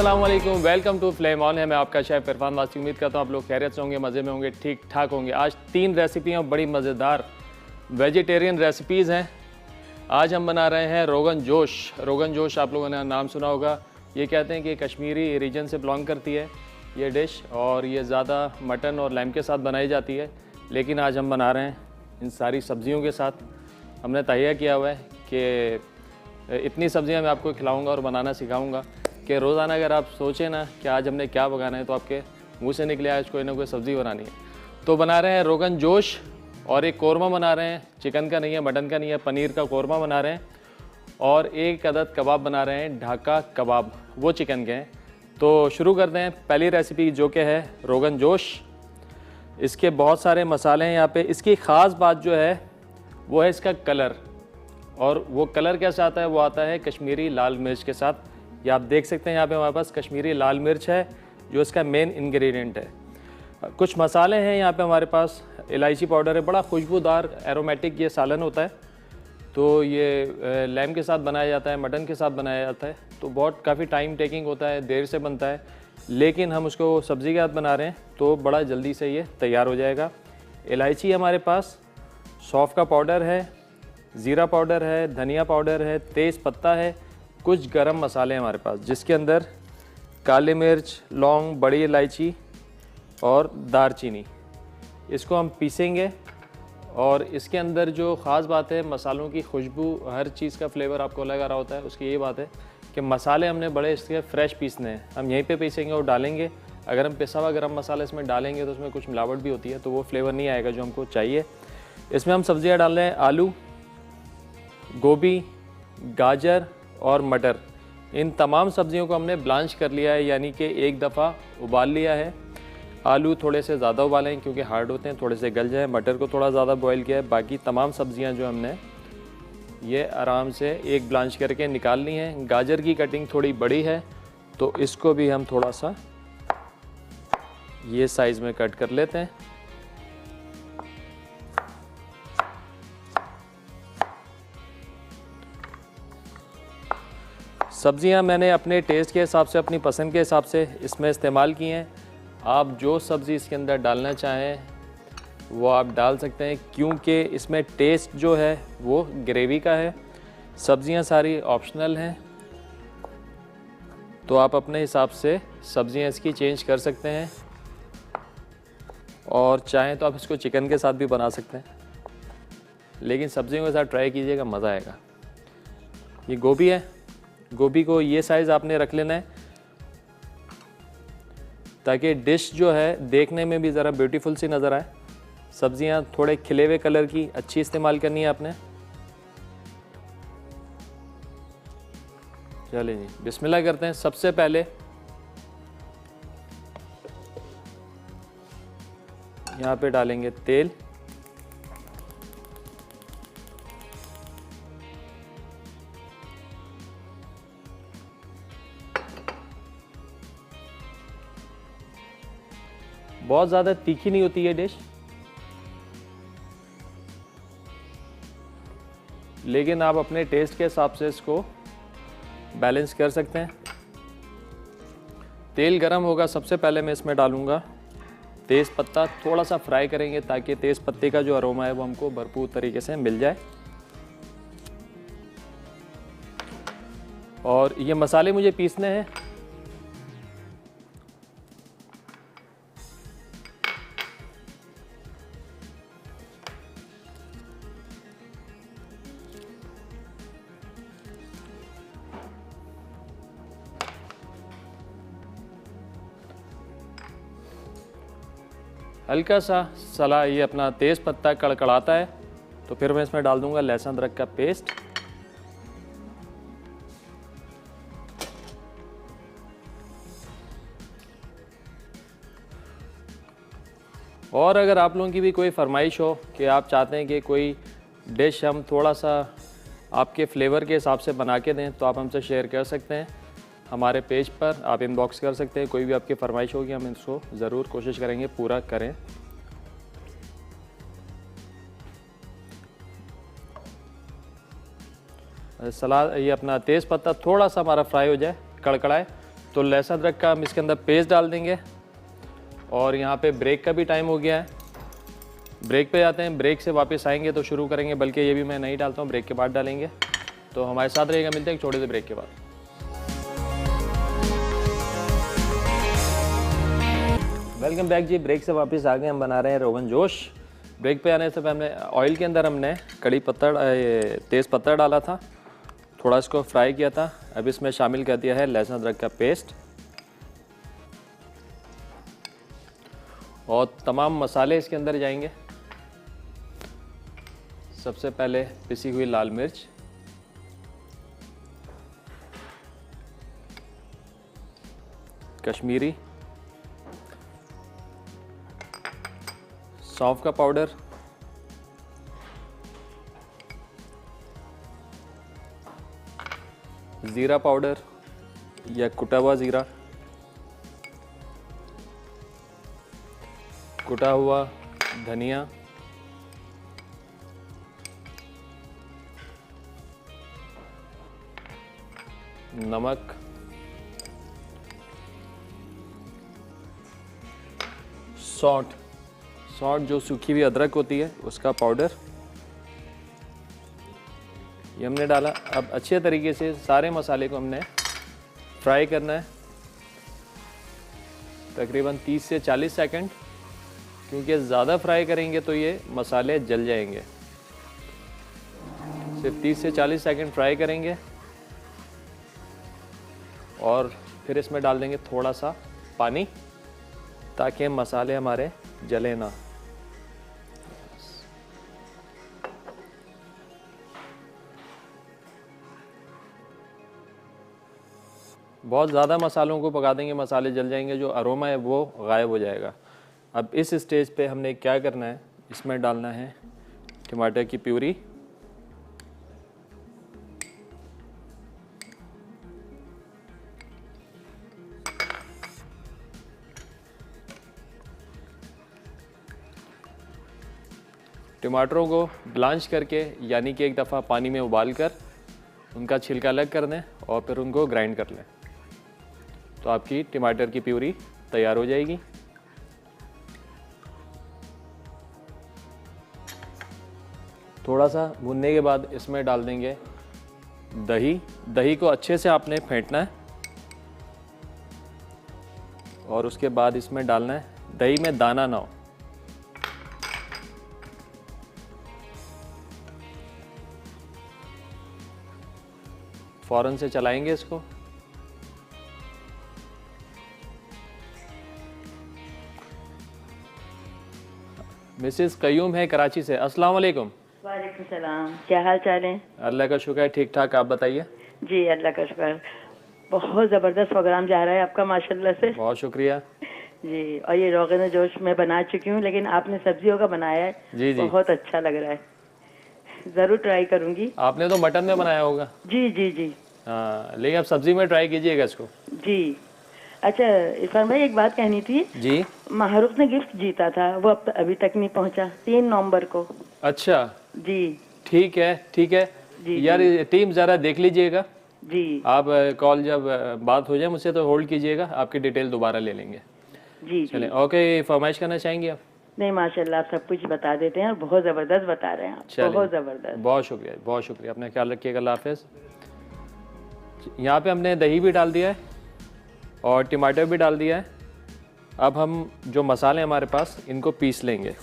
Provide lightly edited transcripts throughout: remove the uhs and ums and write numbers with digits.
अस्सलाम वालेकुम, welcome to flame on है। मैं आपका शेफ़ इरफान वासी। उम्मीद करता हूँ आप लोग खैरियत से होंगे, मज़े में होंगे, ठीक ठाक होंगे। आज 3 रेसिपियाँ बड़ी मज़ेदार वेजिटेरियन रेसिपीज़ हैं। आज हम बना रहे हैं रोगन जोश। रोगन जोश आप लोगों ने नाम सुना होगा। ये कहते हैं कि कश्मीरी रीजन से बिलोंग करती है ये डिश, और ये ज़्यादा मटन और लैम के साथ बनाई जाती है। लेकिन आज हम बना रहे हैं इन सारी सब्जियों के साथ। हमने तहैया किया हुआ है कि इतनी सब्जियां मैं आपको खिलाऊंगा और बनाना सिखाऊंगा कि रोज़ाना अगर आप सोचें ना कि आज हमने क्या पकाना है, तो आपके मुंह से निकले आज कोई ना कोई सब्ज़ी बनानी है। तो बना रहे हैं रोगन जोश, और एक कौरमा बना रहे हैं। चिकन का नहीं है, मटन का नहीं है, पनीर का कौरमा बना रहे हैं। और एक अदद कबाब बना रहे हैं, ढाका कबाब, वो चिकन के हैं। तो शुरू करते हैं पहली रेसिपी, जो कि है रोगन जोश। इसके बहुत सारे मसाले हैं यहाँ पे। इसकी ख़ास बात जो है वो है इसका कलर, और वो कलर कैसा आता है, वो आता है कश्मीरी लाल मिर्च के साथ। ये आप देख सकते हैं यहाँ पे हमारे पास कश्मीरी लाल मिर्च है जो इसका मेन इंग्रेडिएंट है। कुछ मसाले हैं यहाँ पे हमारे पास। इलायची पाउडर है, बड़ा खुशबूदार एरोमेटिक ये सालन होता है। तो ये लैम के साथ बनाया जाता है, मटन के साथ बनाया जाता है। तो बहुत काफ़ी टाइम टेकिंग होता है, देर से बनता है, लेकिन हम उसको सब्ज़ी के साथ बना रहे हैं तो बड़ा जल्दी से ये तैयार हो जाएगा। इलायची हमारे पास, सौंफ का पाउडर है, ज़ीरा पाउडर है, धनिया पाउडर है, तेज़ पत्ता है, कुछ गरम मसाले हैं हमारे पास, जिसके अंदर काली मिर्च, लौंग, बड़ी इलायची और दारचीनी। इसको हम पीसेंगे, और इसके अंदर जो ख़ास बात है, मसालों की खुशबू, हर चीज़ का फ्लेवर आपको लगा रहा होता है। उसकी ये बात है कि मसाले हमने बड़े इसके फ्रेश पीसने हैं। हम यहीं पे पीसेंगे और डालेंगे। अगर हम पिसा हुआ गरम मसाला इसमें डालेंगे तो उसमें कुछ मिलावट भी होती है, तो वो फ्लेवर नहीं आएगा जो हमको चाहिए। इसमें हम सब्ज़ियाँ डाल रहे हैं, आलू, गोभी, गाजर और मटर। इन तमाम सब्जियों को हमने ब्लांच कर लिया है, यानी कि एक दफ़ा उबाल लिया है। आलू थोड़े से ज़्यादा उबालें क्योंकि हार्ड होते हैं, थोड़े से गल जाएँ। मटर को थोड़ा ज़्यादा बॉईल किया है। बाकी तमाम सब्जियां जो हमने ये आराम से एक ब्लांच करके निकाल ली हैं। गाजर की कटिंग थोड़ी बड़ी है, तो इसको भी हम थोड़ा सा ये साइज़ में कट कर लेते हैं। सब्जियां मैंने अपने टेस्ट के हिसाब से, अपनी पसंद के हिसाब से इसमें इस्तेमाल की हैं। आप जो सब्ज़ी इसके अंदर डालना चाहें वो आप डाल सकते हैं, क्योंकि इसमें टेस्ट जो है वो ग्रेवी का है। सब्जियां सारी ऑप्शनल हैं, तो आप अपने हिसाब से सब्जियां इसकी चेंज कर सकते हैं, और चाहें तो आप इसको चिकन के साथ भी बना सकते हैं, लेकिन सब्जियों के साथ ट्राई कीजिएगा, मज़ा आएगा। ये गोभी है, गोभी को ये साइज़ आपने रख लेना है ताकि डिश जो है देखने में भी ज़रा ब्यूटीफुल सी नज़र आए। सब्जियां थोड़े खिले हुए कलर की अच्छी इस्तेमाल करनी है आपने। चलिए जी, बिस्मिल्लाह करते हैं। सबसे पहले यहाँ पे डालेंगे तेल। बहुत ज़्यादा तीखी नहीं होती ये डिश, लेकिन आप अपने टेस्ट के हिसाब से इसको बैलेंस कर सकते हैं। तेल गरम होगा, सबसे पहले मैं इसमें डालूंगा तेज़ पत्ता। थोड़ा सा फ्राई करेंगे ताकि तेज़ पत्ते का जो अरोमा है वो हमको भरपूर तरीके से मिल जाए। और ये मसाले मुझे पीसने हैं। हल्का सा सला ये अपना तेज़ पत्ता कड़कड़ाता है तो फिर मैं इसमें डाल दूंगा लहसुन अदरक का पेस्ट। और अगर आप लोगों की भी कोई फरमाइश हो कि आप चाहते हैं कि कोई डिश हम थोड़ा सा आपके फ्लेवर के हिसाब से बना के दें, तो आप हमसे शेयर कर सकते हैं। हमारे पेज पर आप इनबॉक्स कर सकते हैं। कोई भी आपकी फरमाइश होगी, हम इसको ज़रूर कोशिश करेंगे पूरा करें। सलाद ये अपना तेज़ पत्ता थोड़ा सा हमारा फ्राई हो जाए, कड़कड़ाए, तो लहसुन अदरक का हम इसके अंदर पेस्ट डाल देंगे। और यहाँ पे ब्रेक का भी टाइम हो गया है, ब्रेक पे जाते हैं, ब्रेक से वापस आएंगे तो शुरू करेंगे, बल्कि ये भी मैं नहीं डालता हूँ, ब्रेक के बाद डालेंगे। तो हमारे साथ रहेगा, मिलते हैं एक छोटे से ब्रेक के बाद। वेलकम बैक जी, ब्रेक से वापस आ गए। हम बना रहे हैं रोगन जोश। ब्रेक पे आने से पहले ऑयल के अंदर हमने कड़ी पत्ता तेज़ पत्ता डाला था, थोड़ा इसको फ्राई किया था। अब इसमें शामिल कर दिया है लहसुन अदरक का पेस्ट और तमाम मसाले इसके अंदर जाएंगे। सबसे पहले पिसी हुई लाल मिर्च, कश्मीरी, सौंफ का पाउडर, ज़ीरा पाउडर या कुटा हुआ ज़ीरा, कुटा हुआ धनिया, नमक, सौंठ जो सूखी हुई अदरक होती है उसका पाउडर, ये हमने डाला। अब अच्छे तरीके से सारे मसाले को हमने फ्राई करना है, तकरीबन 30 से 40 सेकंड, क्योंकि ज़्यादा फ्राई करेंगे तो ये मसाले जल जाएंगे। सिर्फ 30 से 40 सेकंड फ्राई करेंगे और फिर इसमें डाल देंगे थोड़ा सा पानी, ताकि मसाले हमारे जले ना। बहुत ज़्यादा मसालों को पका देंगे, मसाले जल जाएंगे, जो अरोमा है वो गायब हो जाएगा। अब इस स्टेज पे हमने क्या करना है, इसमें डालना है टमाटर की प्यूरी, टमाटरों को ब्लांच करके, यानी कि एक दफ़ा पानी में उबाल कर उनका छिलका अलग कर दें और फिर उनको ग्राइंड कर लें, तो आपकी टमाटर की प्यूरी तैयार हो जाएगी। थोड़ा सा भुनने के बाद इसमें डाल देंगे दही को अच्छे से आपने फेंटना है और उसके बाद इसमें डालना है, दही में दाना ना हो। फ़ौरन से चलाएंगे इसको। मिसेस कयूम है कराची से। अस्सलाम वालेकुम। वालेकुम सलाम, क्या हाल चाल है? अल्लाह का शुक्र है, ठीक ठाक, आप बताइए। जी अल्लाह का शुक्र, बहुत ज़बरदस्त प्रोग्राम जा रहा है आपका माशाल्लाह से। बहुत शुक्रिया जी। और ये रोगन जोश मैं बना चुकी हूँ, लेकिन आपने सब्जियों का बनाया है। जी जी, बहुत अच्छा लग रहा है, ज़रूर ट्राई करूँगी। आपने तो मटन में बनाया होगा। जी जी जी। हाँ, लेकिन आप सब्जी में ट्राई कीजिएगा इसको। जी। अच्छा इरफान भाई, एक बात कहनी थी जी। माहरूफ ने गिफ्ट जीता था, वो अब अभी तक नहीं पहुँचा, 3 नवंबर को। अच्छा जी ठीक है ठीक है जी यार, टीम ज़रा देख लीजिएगा। जी आप कॉल जब बात हो जाए मुझसे तो होल्ड कीजिएगा, आपकी डिटेल दोबारा ले लेंगे। जी। चलें, ओके, फरमाइश करना चाहेंगे आप? नहीं माशाल्लाह, आप सब कुछ बता देते हैं और बहुत ज़बरदस्त बता रहे हैं आप, चलिए, बहुत ज़बरदस्त। बहुत शुक्रिया, बहुत शुक्रिया, अपना ख्याल रखिएगा, अल्लाह हाफ़िज़। यहाँ पे हमने दही भी डाल दिया है और टमाटर भी डाल दिया है। अब हम जो मसाले हमारे पास, इनको पीस लेंगे।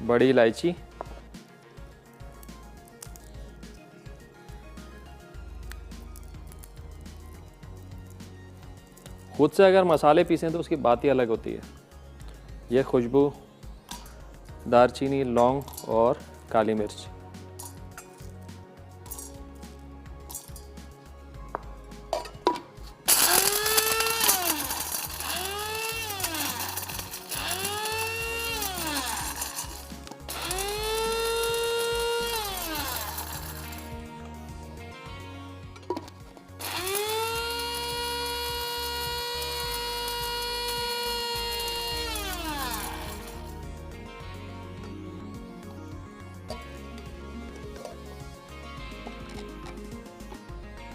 बड़ी इलायची, खुद से अगर मसाले पीसें तो उसकी बात ही अलग होती है। यह खुशबू, दारचीनी, लौंग और काली मिर्च।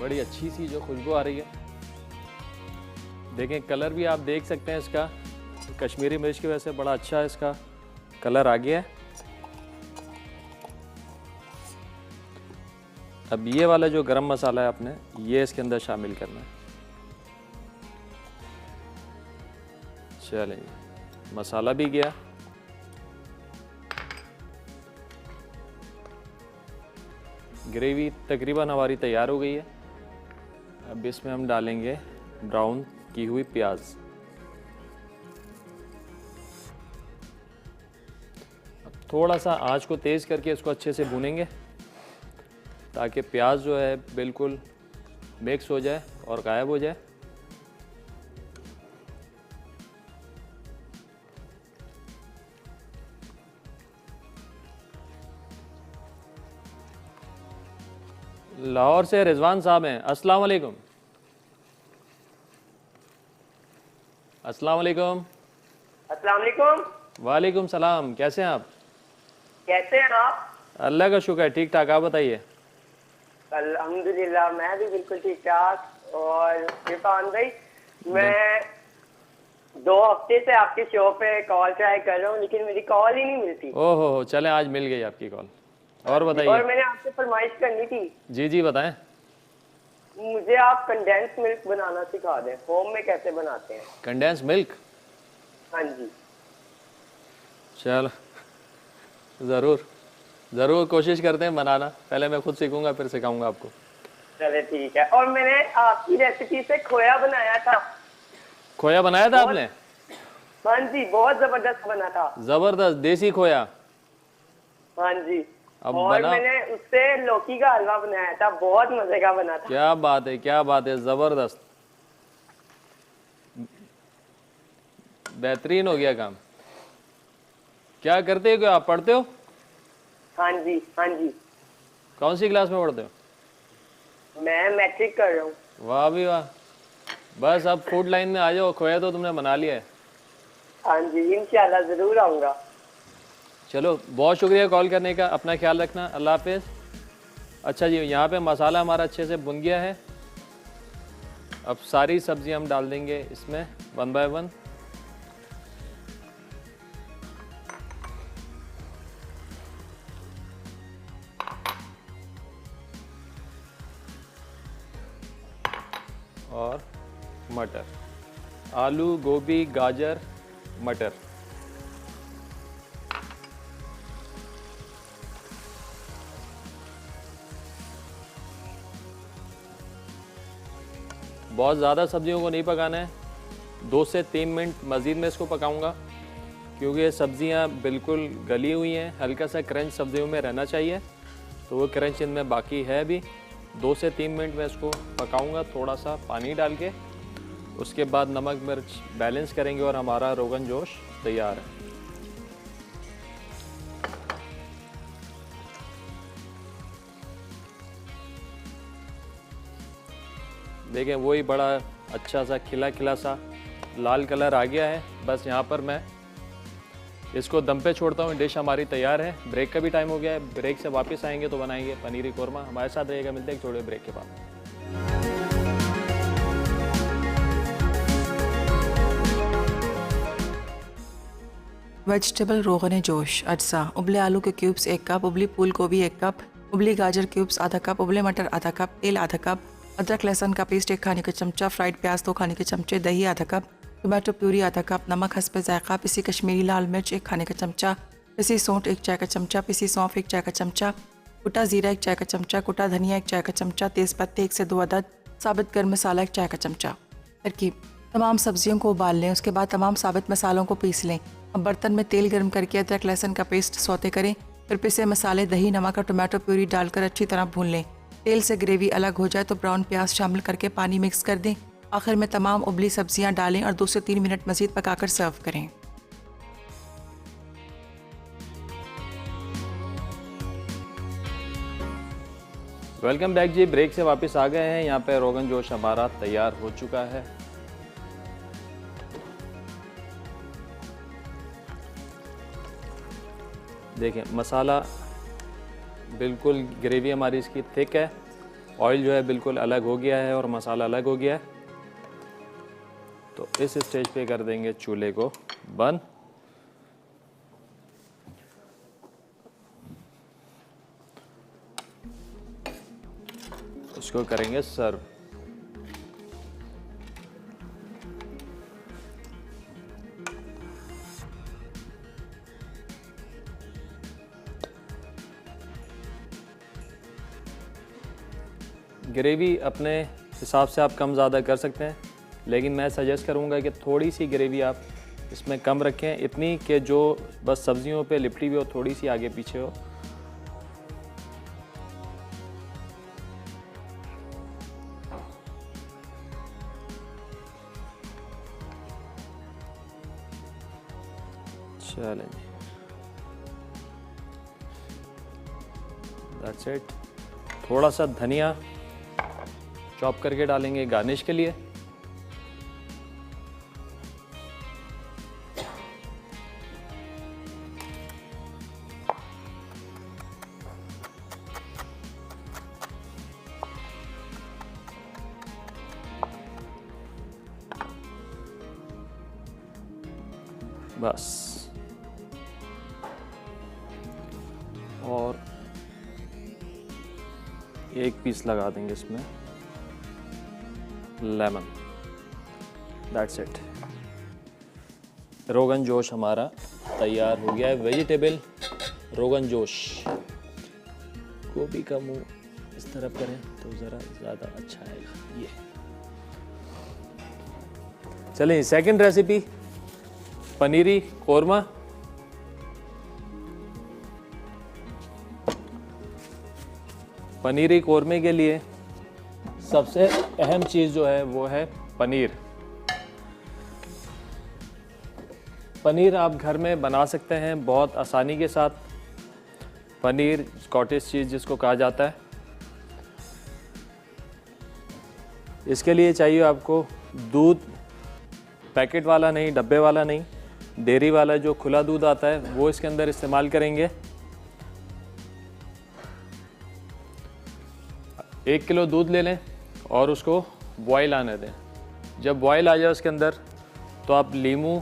बड़ी अच्छी सी जो खुशबू आ रही है। देखें कलर भी आप देख सकते हैं इसका, कश्मीरी मिर्च की वजह से बड़ा अच्छा इसका कलर आ गया है। अब ये वाला जो गरम मसाला है आपने ये इसके अंदर शामिल करना है। चलें, मसाला भी गया। ग्रेवी तकरीबन हमारी तैयार हो गई है। अब इसमें हम डालेंगे ब्राउन की हुई प्याज। अब थोड़ा सा आंच को तेज़ करके इसको अच्छे से भूनेंगे ताकि प्याज जो है बिल्कुल मिक्स हो जाए और गायब हो जाए। लाहौर से रिजवान साहब हैं। अस्सलाम वालेकुम। अस्सलाम वालेकुम। अस्सलाम वालेकुम। वालेकुम सलाम। कैसे हैं आप? कैसे हैं आप? अल्लाह का शुक्र है, ठीक ठाक। आप बताइए। अल्हम्दुलिल्लाह मैं भी बिल्कुल ठीक ठाक। और इरफान भाई, मैं 2 हफ्ते से आपके शो पे कॉल ट्राई कर रहा हूँ लेकिन मेरी कॉल ही नहीं मिलती। ओहो हो, चलें आज मिल गई आपकी कॉल। और बताइए। और मैंने आपसे फरमाइश करनी थी। जी जी बताएं। मुझे आप कंडेंस मिल्क बनाना सिखा दें, होम में कैसे बनाते हैं। Condense milk? हाँ जी। चलो ज़रूर ज़रूर कोशिश करते हैं बनाना। पहले मैं खुद सीखूंगा फिर सिखाऊंगा आपको। चले ठीक है। और मैंने आपकी रेसिपी से खोया बनाया था। खोया बनाया था आपने? हाँ जी, बहुत जबरदस्त बना था। ज़बरदस्त देसी खोया। हाँ जी। अब और बना? मैंने उससे लौकी का हलवा बनाया था, बहुत मजे का बना था। क्या बात है, क्या बात है, ज़बरदस्त, बेहतरीन हो गया काम। क्या करते हो, क्या आप पढ़ते हो? हाँ जी हाँ जी। कौन सी क्लास में पढ़ते हो? मैं मैट्रिक कर रहा हूँ। वाह भी वाह। बस अब फूड लाइन में आ जाओ, खोया तो तुमने बना लिया है। हाँ जी, इंशाल्लाह जरूर आऊँगा। चलो बहुत शुक्रिया कॉल करने का, अपना ख्याल रखना, अल्लाह हाफिज़। अच्छा जी, यहाँ पे मसाला हमारा अच्छे से भुन गया है। अब सारी सब्ज़ी हम डाल देंगे इसमें 1 बाय 1। और मटर, आलू, गोभी, गाजर, मटर। बहुत ज़्यादा सब्जियों को नहीं पकाना है, 2 से 3 मिनट मज़ीद में इसको पकाऊंगा क्योंकि ये सब्ज़ियाँ बिल्कुल गली हुई हैं। हल्का सा क्रंच सब्जियों में रहना चाहिए, तो वो क्रंच इनमें बाकी है भी। 2 से 3 मिनट में इसको पकाऊंगा थोड़ा सा पानी डाल के। उसके बाद नमक मिर्च बैलेंस करेंगे और हमारा रोगन जोश तैयार है। देखें वही बड़ा अच्छा सा खिला खिला सा लाल कलर आ गया है। बस यहाँ पर मैं इसको दम पे छोड़ता हूँ। डिश हमारी तैयार है। ब्रेक का भी टाइम हो गया है, ब्रेक से वापस आएंगे तो बनाएंगे पनीरी कोरमा। हमारे साथ रहेगा, मिलते हैं एक छोटे ब्रेक के बाद। वेजिटेबल रोगन जोश अज्जा, उबले आलू के क्यूब्स 1 कप, उबली फूल गोभी 1 कप, उबली गाजर क्यूब्स आधा कप, उबले मटर आधा कप, तेल आधा कप, अदरक लहसुन का पेस्ट 1 खाने का चमचा, फ्राइड प्याज 2 खाने के चमचे, दही आधा कप, टमाटो प्यूरी आधा कप, नमक हस्बे जायका, पिसी कश्मीरी लाल मिर्च 1 खाने का चमचा, पिसी सौंठ 1 चाय का चमचा, पिसी सौंफ 1 चाय का चमचा, कुटा जीरा 1 चाय का चमचा, कुटा धनिया 1 चाय का चमचा, तेज़ पत्ते 1 से 2 अदद, साबित गर्म मसाला 1 चाय का चमचा। तरकीब: तमाम सब्जियों को उबाल लें, उसके बाद तमाम साबित मसालों को पीस लें। अब बर्तन में तेल गर्म करके अदरक लहसुन का पेस्ट सौते करें, फिर पिसे मसाले, दही, नमक और टमाटो प्यूरी डालकर अच्छी तरह भून लें। तेल से ग्रेवी अलग हो जाए तो ब्राउन प्याज शामिल करके पानी मिक्स कर दें। आखिर में तमाम उबली सब्जियां डालें और 2 से 3 मिनट मज़ीद पकाकर सर्व करें। वेलकम बैक जी, ब्रेक से वापस आ गए हैं। यहाँ पे रोगन जोश हमारा तैयार हो चुका है। देखें मसाला बिल्कुल, ग्रेवी हमारी इसकी थिक है ऑयल जो है बिल्कुल अलग हो गया है और मसाला अलग हो गया है। तो इस स्टेज पे कर देंगे चूल्हे को बंद। इसको करेंगे सर्व। ग्रेवी अपने हिसाब से आप कम ज़्यादा कर सकते हैं, लेकिन मैं सजेस्ट करूंगा कि थोड़ी सी ग्रेवी आप इसमें कम रखें, इतनी कि जो बस सब्जियों पे लिपटी हुई हो, थोड़ी सी आगे पीछे हो। चलें, दैट्स इट। थोड़ा सा धनिया चॉप करके डालेंगे गार्निश के लिए। बस, और एक पीस लगा देंगे इसमें lemon. That's it. Rogan josh हमारा तैयार हो गया है। वेजिटेबल रोगन जोश। गोभी का मुंह इस तरफ करें तो ज़रा ज़्यादा अच्छा आएगा। ये चलें, सेकंड रेसिपी पनीरी कोरमा। पनीरी कोरमे के लिए सबसे अहम चीज़ जो है वो है पनीर। पनीर आप घर में बना सकते हैं बहुत आसानी के साथ। पनीर कॉटेज चीज़ जिसको कहा जाता है। इसके लिए चाहिए आपको दूध, पैकेट वाला नहीं, डब्बे वाला नहीं, डेयरी वाला जो खुला दूध आता है वो इसके अंदर इस्तेमाल करेंगे। 1 किलो दूध ले लें और उसको बॉयल आने दें। जब बॉयल आ जाए उसके अंदर तो आप लीमू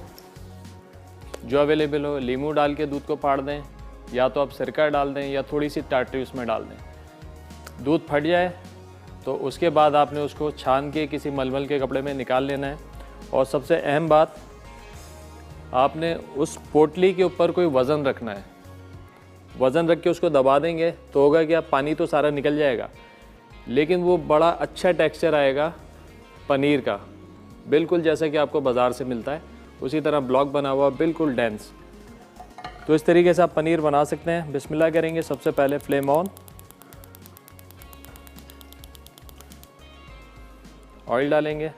जो अवेलेबल हो, लीमू डाल के दूध को फाड़ दें, या तो आप सिरका डाल दें या थोड़ी सी टाटरी उसमें डाल दें। दूध फट जाए तो उसके बाद आपने उसको छान के किसी मलमल के कपड़े में निकाल लेना है। और सबसे अहम बात, आपने उस पोटली के ऊपर कोई वज़न रखना है। वज़न रख के उसको दबा देंगे तो होगा कि आप पानी तो सारा निकल जाएगा, लेकिन वो बड़ा अच्छा टेक्सचर आएगा पनीर का, बिल्कुल जैसा कि आपको बाज़ार से मिलता है उसी तरह ब्लॉक बना हुआ, बिल्कुल डेंस। तो इस तरीके से आप पनीर बना सकते हैं। बिस्मिल्लाह करेंगे। सबसे पहले फ्लेम ऑन, ऑयल डालेंगे,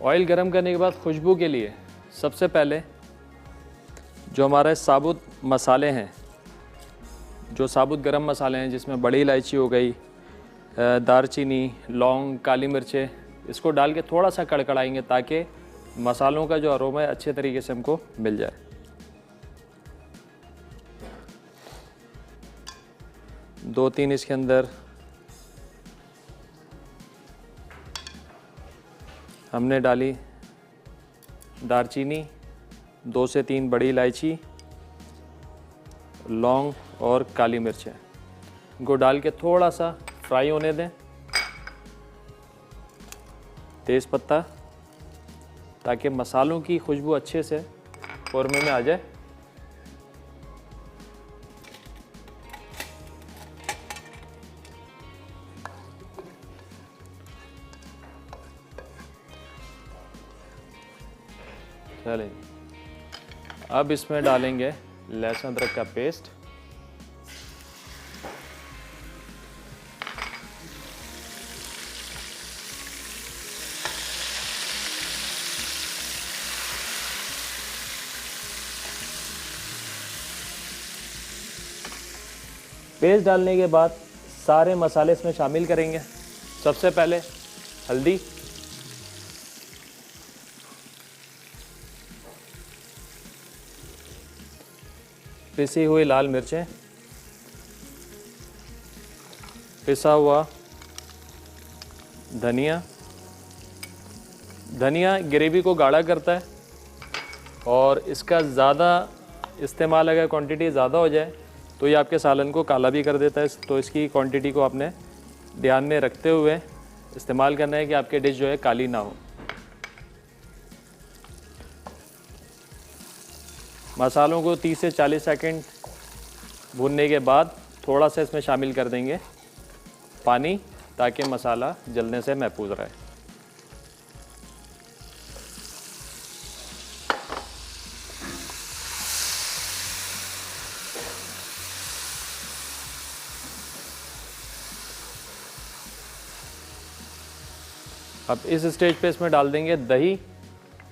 ऑयल गरम करने के बाद खुशबू के लिए सबसे पहले जो हमारे साबुत मसाले हैं, जो साबुत गरम मसाले हैं जिसमें बड़ी इलायची हो गई, दारचीनी, लौंग, काली मिर्चें, इसको डाल के थोड़ा सा कड़कड़ाएंगे ताकि मसालों का जो अरोमा है अच्छे तरीके से हमको मिल जाए। दो तीन इसके अंदर हमने डाली दारचीनी, 2 से 3 बड़ी इलायची, लौंग और काली मिर्चें। इनको डाल के थोड़ा सा फ्राई होने दें। तेज़ पत्ता, ताकि मसालों की खुशबू अच्छे से कौरमे में आ जाए। चलें, अब इसमें डालेंगे लहसुन अदरक का पेस्ट, पेस्ट डालने के बाद सारे मसाले इसमें शामिल करेंगे। सबसे पहले हल्दी, पिसी हुई लाल मिर्चें, पिसा हुआ धनिया। धनिया ग्रेवी को गाढ़ा करता है और इसका ज़्यादा इस्तेमाल, अगर क्वांटिटी ज़्यादा हो जाए तो ये आपके सालन को काला भी कर देता है। तो इसकी क्वांटिटी को आपने ध्यान में रखते हुए इस्तेमाल करना है कि आपकी डिश जो है काली ना हो। मसालों को 30 से 40 सेकंड भूनने के बाद थोड़ा सा इसमें शामिल कर देंगे पानी, ताकि मसाला जलने से महफूज रहे। अब इस स्टेज पे इसमें डाल देंगे दही।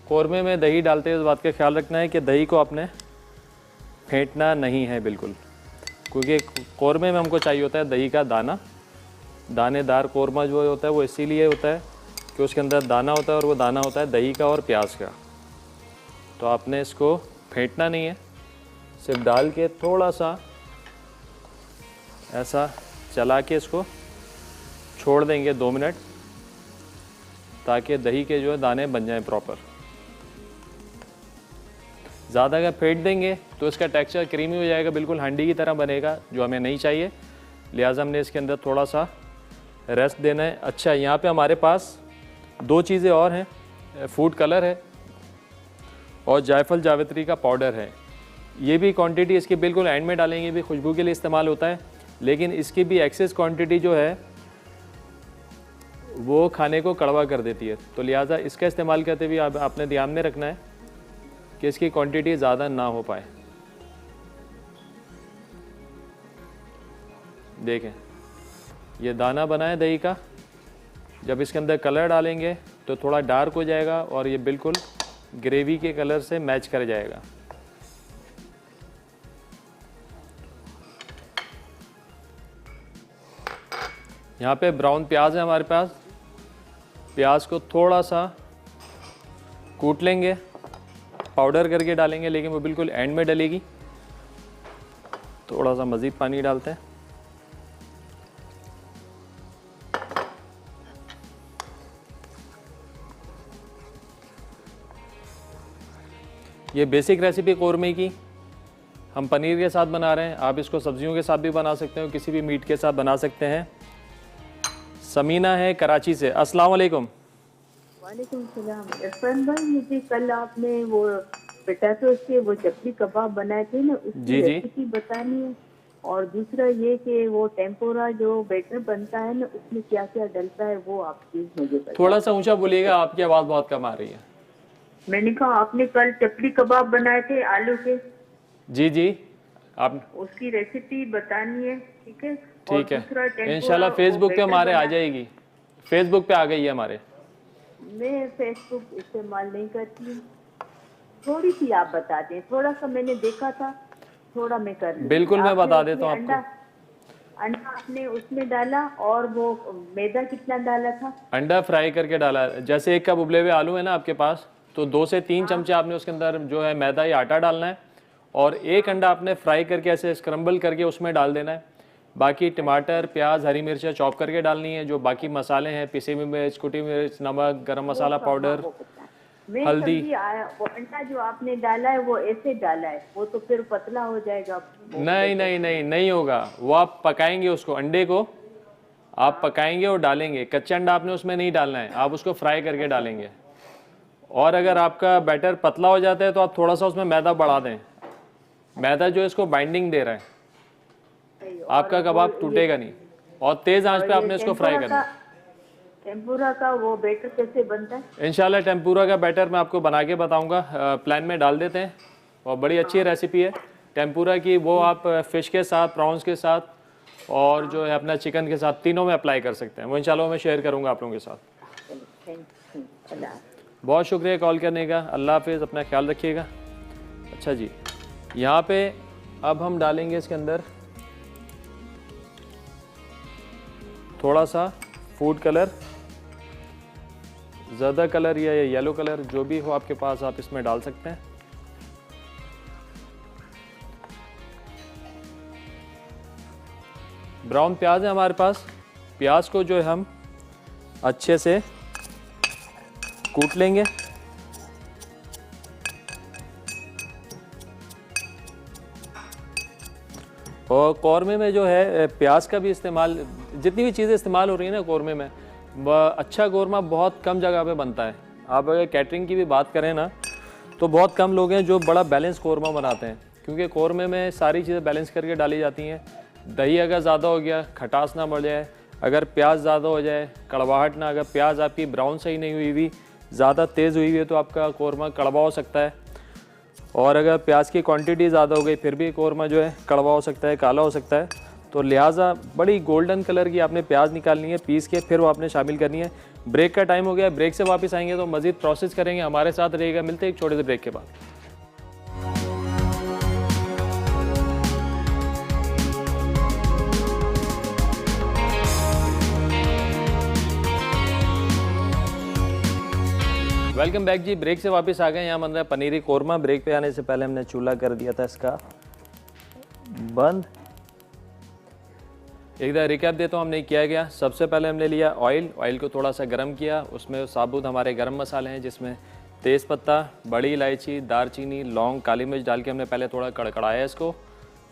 कौरमे में दही डालते हैं इस बात का ख्याल रखना है कि दही को आपने फेंटना नहीं है बिल्कुल, क्योंकि कौरमे में हमको चाहिए होता है दही का दाना। दानेदार कौरमा जो होता है वो इसीलिए होता है कि उसके अंदर दाना होता है और वो दाना होता है दही का और प्याज का। तो आपने इसको फेंटना नहीं है, सिर्फ डाल के थोड़ा सा ऐसा चला के इसको छोड़ देंगे 2 मिनट, ताकि दही के जो है दाने बन जाएं प्रॉपर। ज़्यादा अगर फेंट देंगे तो इसका टेक्सचर क्रीमी हो जाएगा, बिल्कुल हांडी की तरह बनेगा, जो हमें नहीं चाहिए। लिहाजा हमने इसके अंदर थोड़ा सा रेस्ट देना है। अच्छा, यहाँ पे हमारे पास 2 चीज़ें और हैं, फूड कलर है और जायफल जावित्री का पाउडर है। ये भी क्वांटिटी इसकी बिल्कुल एंड में डालेंगे, भी खुशबू के लिए इस्तेमाल होता है, लेकिन इसकी भी एक्सेस क्वांटिटी जो है वो खाने को कड़वा कर देती है। तो लिहाजा इसका इस्तेमाल करते हुए आपने ध्यान में रखना है कि इसकी क्वांटिटी ज़्यादा ना हो पाए। देखें, ये दाना बना है दही का। जब इसके अंदर कलर डालेंगे तो थोड़ा डार्क हो जाएगा और ये बिल्कुल ग्रेवी के कलर से मैच कर जाएगा। यहाँ पे ब्राउन प्याज है हमारे पास। प्याज को थोड़ा सा कूट लेंगे, पाउडर करके डालेंगे, लेकिन वो बिल्कुल एंड में डलेगी। थोड़ा सा मज़ीद पानी डालते हैं। ये बेसिक रेसिपी कौरमे की हम पनीर के साथ बना रहे हैं। आप इसको सब्जियों के साथ भी बना सकते हो, किसी भी मीट के साथ बना सकते हैं। समीना है कराची से। अस्सलाम वालेकुम। वालेकुम सलाम। इरफान भाई, मुझे कल आपने वो पोटैटो से वो चपली कबाब बनाए थे ना, उसकी रेसिपी बतानी है। और दूसरा ये कि वो टेम्पोरा जो बैटर बनता है ना, उसमें क्या क्या डलता है वो आप प्लीज मुझे बताइए। थोड़ा सा ऊंचा बोलिएगा, आपकी आवाज़ बहुत कम आ रही है। मैंने कहा आपने कल चपली कबाब बनाए थे आलू के। जी जी, आप उसकी रेसिपी बतानी है, ठीक है? ठीक है, इंशाल्लाह फेसबुक पे हमारे आ जाएगी। फेसबुक पे आ गई है हमारे। मैं फेसबुक इस्तेमाल नहीं करती हूँ। थोड़ी सी आप बता दें, थोड़ा सा मैंने देखा था, थोड़ा मैं कर लूँ। बिल्कुल, मैं बता देता हूँ आपको। अंडा आपने उसमें डाला और वो मैदा कितना डाला था? अंडा फ्राई करके डाला। जैसे 1 कप उबले हुए आलू है ना आपके पास, तो 2 से 3 चमचे आपने उसके अंदर जो है मैदा या आटा डालना है, और 1 अंडा आपने फ्राई करके ऐसे स्क्रम्बल करके उसमें डाल देना है। बाकी टमाटर, प्याज, हरी मिर्चें चॉप करके डालनी है। जो बाकी मसाले हैं, पिसी हुई मिर्च, कुटी मिर्च, नमक, गरम मसाला पाउडर, हल्दी। वो अंडा जो आपने डाला है वो ऐसे डाला है, वो तो फिर पतला हो जाएगा। नहीं नहीं नहीं, नहीं होगा। वो आप पकाएंगे, उसको अंडे को आप पकाएंगे और डालेंगे। कच्चा अंडा आपने उसमें नहीं डालना है, आप उसको फ्राई करके डालेंगे। और अगर आपका बैटर पतला हो जाता है तो आप थोड़ा सा उसमें मैदा बढ़ा दें। मैदा जो है इसको बाइंडिंग दे रहा है, आपका कबाब टूटेगा नहीं। और तेज़ आंच पे आपने इसको फ्राई करना है। टेम्पुरा का वो बैटर कैसे बनता है? इंशाल्लाह टेम्पुरा का बैटर मैं आपको बना के बताऊंगा। प्लान में डाल देते हैं, और बड़ी अच्छी रेसिपी है टेम्पुरा की। वो आप फ़िश के साथ, प्रॉन्स के साथ और जो है अपना चिकन के साथ, तीनों में अप्लाई कर सकते हैं। वो इंशाल्लाह मैं शेयर करूँगा आप लोगों के साथ। बहुत शुक्रिया कॉल करने का। अल्लाह हाफिज़, अपना ख्याल रखिएगा। अच्छा जी, यहाँ पे अब हम डालेंगे इसके अंदर थोड़ा सा फूड कलर, ज़्यादा कलर या येलो कलर जो भी हो आपके पास, आप इसमें डाल सकते हैं। ब्राउन प्याज है हमारे पास। प्याज को जो है हम अच्छे से कूट लेंगे। और कौरमे में जो है प्याज का भी इस्तेमाल, जितनी भी चीज़ें इस्तेमाल हो रही है ना कौरमे में, वह अच्छा कौरमा बहुत कम जगह पे बनता है। आप अगर कैटरिंग की भी बात करें ना तो बहुत कम लोग हैं जो बड़ा बैलेंस कौरमा बनाते हैं, क्योंकि कौरमे में सारी चीज़ें बैलेंस करके डाली जाती हैं। दही अगर ज़्यादा हो गया, खटास ना बढ़ जाए, अगर प्याज ज़्यादा हो जाए, कड़वाहट ना, अगर प्याज आपकी ब्राउन सही नहीं हुई हुई, ज़्यादा तेज़ हुई हुई है तो आपका कौरमा कड़वा हो सकता है। और अगर प्याज की क्वांटिटी ज़्यादा हो गई फिर भी कौरमा जो है कड़वा हो सकता है, काला हो सकता है। तो लिहाजा बड़ी गोल्डन कलर की आपने प्याज निकालनी है, पीस के फिर वो आपने शामिल करनी है। ब्रेक का टाइम हो गया, ब्रेक से वापस आएंगे तो मज़ीद प्रोसेस करेंगे। हमारे साथ रहेगा, मिलते हैं एक छोटे से ब्रेक के बाद। वेलकम बैक जी। ब्रेक से वापस आ गए। यहाँ बन रहा है पनीरी कौरमा। ब्रेक पे आने से पहले हमने चूल्हा कर दिया था इसका बंद। एक बार रिकैप देता हूँ हमने क्या किया। सबसे पहले हमने लिया ऑयल को थोड़ा सा गर्म किया, उसमें साबुत हमारे गरम मसाले हैं जिसमें तेज़पत्ता, बड़ी इलायची, दारचीनी, लौंग, काली मिर्च डाल के हमने पहले थोड़ा कड़कड़ाया इसको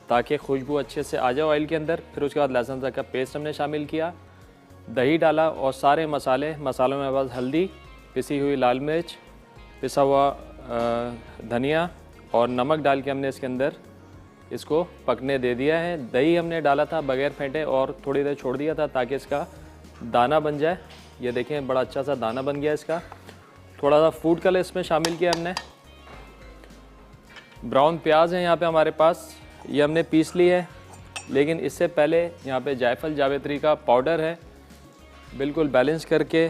ताकि खुशबू अच्छे से आ जाए ऑयल के अंदर। फिर उसके बाद लहसुन अदरक का पेस्ट हमने शामिल किया, दही डाला और सारे मसालों में बस हल्दी, पिसी हुई लाल मिर्च, पिसा हुआ धनिया और नमक डाल के हमने इसके अंदर इसको पकने दे दिया है। दही हमने डाला था बगैर फेंटे और थोड़ी देर छोड़ दिया था ताकि इसका दाना बन जाए। ये देखें बड़ा अच्छा सा दाना बन गया इसका। थोड़ा सा फूड कलर इसमें शामिल किया हमने। ब्राउन प्याज है यहाँ पे हमारे पास, ये हमने पीस ली है, लेकिन इससे पहले यहाँ पे जायफल जावित्री का पाउडर है, बिल्कुल बैलेंस करके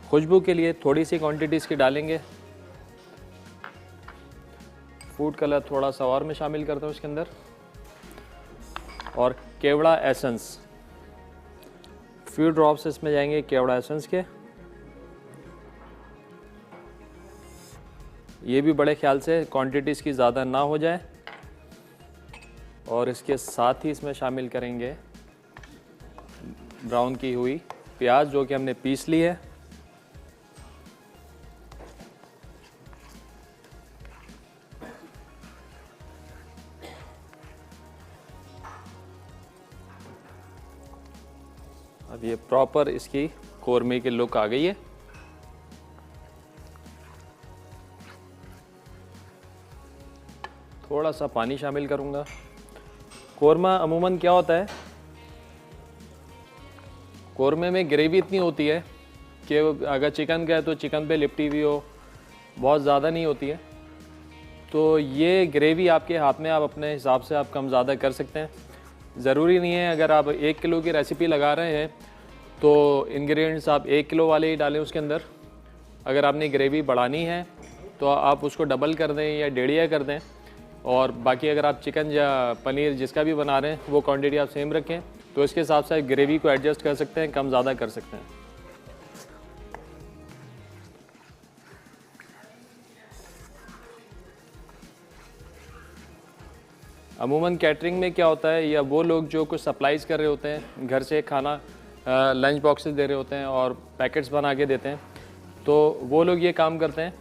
खुशबू के लिए थोड़ी सी क्वांटिटी इसकी डालेंगे। फूड कलर थोड़ा सा और मैं शामिल करता हूँ इसके अंदर, और केवड़ा एसेंस, फ्यू ड्रॉप्स इसमें जाएंगे केवड़ा एसेंस के। ये भी बड़े ख्याल से क्वांटिटी इसकी ज़्यादा ना हो जाए। और इसके साथ ही इसमें शामिल करेंगे ब्राउन की हुई प्याज जो कि हमने पीस ली है। अब ये प्रॉपर इसकी कौरमे की लुक आ गई है। थोड़ा सा पानी शामिल करूंगा। कौरमा अमूमन क्या होता है, कौरमे में ग्रेवी इतनी होती है कि अगर चिकन का है तो चिकन पे लिपटी हुई हो, बहुत ज़्यादा नहीं होती है। तो ये ग्रेवी आपके हाथ में, आप अपने हिसाब से आप कम ज़्यादा कर सकते हैं। ज़रूरी नहीं है अगर आप 1 किलो की रेसिपी लगा रहे हैं तो इंग्रेडिएंट्स आप 1 किलो वाले ही डालें उसके अंदर। अगर आपने ग्रेवी बढ़ानी है तो आप उसको डबल कर दें या डेढ़िया कर दें, और बाकी अगर आप चिकन या पनीर जिसका भी बना रहे हैं वो क्वांटिटी आप सेम रखें, तो इसके हिसाब से ग्रेवी को एडजस्ट कर सकते हैं, कम ज़्यादा कर सकते हैं। अमूमन कैटरिंग में क्या होता है, या वो लोग जो कुछ सप्लाईज़ कर रहे होते हैं, घर से खाना लंच बॉक्सेस दे रहे होते हैं और पैकेट्स बना के देते हैं, तो वो लोग ये काम करते हैं